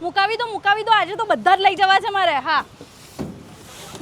મુકાવી દો આજે તો બધા જ લઈ જવા છે મારે. હા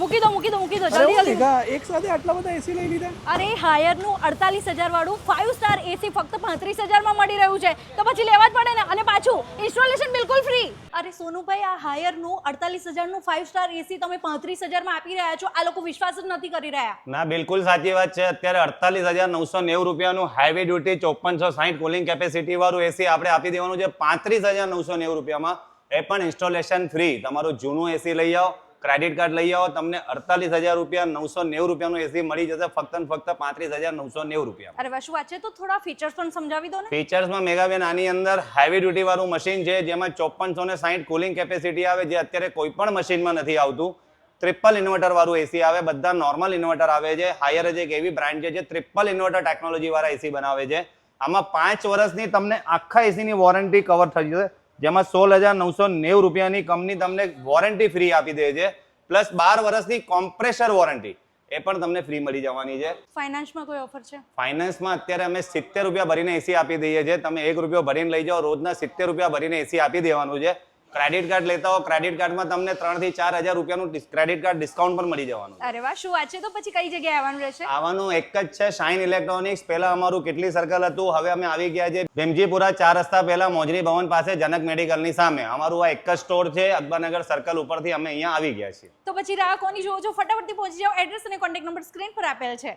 મૂકી દો જલ્દી જલ્દી. એક સાથે આટલા બધા એસી લઈ લીધા? અરે હાયરનું 48,000 વાળું 5 સ્ટાર એસી ફક્ત 35,000 માં મળી રહ્યું છે તો પછી લેવા જ પડે ને. અને પાછું ઇન્સ્ટોલેશન બિલકુલ ફ્રી. અરે સોનુભાઈ, આ હાયરનું 48,000 નું 5 સ્ટાર એસી તમે 35,000 માં આપી રહ્યા છો. આ લોકો વિશ્વાસ જ નથી કરી રહ્યા. ના, બિલકુલ સાચી વાત છે. અત્યારે 48,990 રૂપિયાનું હાઈવે ડ્યુટી 5460 કુલિંગ કેપેસિટી વાળું એસી આપણે આપી દેવાનું છે 35,990 રૂપિયામાં. એ પણ ઇન્સ્ટોલેશન ફ્રી. તમારું જૂનું એસી લઈ આવો, ક્રેડિટ કાર્ડ લઈ આવો, તમને 48,000 રૂપિયા 990 રૂપિયાનું એસી મળી જશે ફક્ત ને ફક્ત 35,990 રૂપિયા. અરે શું વાત છે, તો થોડા ફીચર્સ પણ સમજાવી દો ને. ફીચર્સમાં મેગાબેન આની અંદર હાઈવે ડ્યુટી વાળું મશીન છે જેમાં 5460 કુલિંગ કેપેસિટી આવે, જે અત્યારે કોઈ પણ મશીનમાં નથી આવતું. ટ્રિપલ ઇન્વર્ટર વાળું એસી આવે, બધા નોર્મલ ઇન્વર્ટર આવે છે. હાયર જ એક એવી બ્રાન્ડ છે જે ટ્રિપલ ઇન્વર્ટર ટેકનોલોજી વાળા એસી બનાવે છે. આમાં 5 વર્ષની તમને આખા એસીની વોરંટી કવર થઈ જશે, જેમાં 16,990 રૂપિયાની કંપની તમને વોરંટી ફ્રી આપી દે છે, પ્લસ 12 વર્ષની કોમ્પ્રેસર વોરંટી એ પણ તમને ફ્રી મળી જવાની છે. ફાઇનાન્સમાં કોઈ ઓફર છે? ફાઇનાન્સમાં અત્યારે અમે 70 રૂપિયા ભરીને એસી આપી દઈએ છીએ. તમે 1 રૂપિયો ભરીને લઈ જાઓ, રોજના 70 રૂપિયા ભરીને એસી આપી દેવાનું છે. ક્રેડિટ કાર્ડ લેતા હો, ક્રેડિટ કાર્ડમાં તમને 3 થી 4,000 રૂપિયાનું ક્રેડિટ કાર્ડ ડિસ્કાઉન્ટ પણ મળી જવાનું. અરે વાહ, શું વાત છે. તો પછી કઈ જગ્યાએ આવવાનું રહેશે? આવવાનું એક જ છે, શાઇન ઇલેક્ટ્રોનિક્સ. પહેલા અમારું કેટલી સર્કલ હતું, હવે અમે આવી ગયા છે ભીમજીપુરા 4 રસ્તા પહેલા મોજરી ભવન પાસે જનક મેડિકલની સામે. અમારું આ એક જ સ્ટોર છે, અકબરનગર સર્કલ ઉપરથી અમે અહીંયા આવી ગયા છીએ. તો પછી રાહ કોની જોવો છો? ફટાફટથી પહોંચી જાઓ. એડ્રેસ અને કોન્ટેક્ટ નંબર સ્ક્રીન પર આપેલ છે.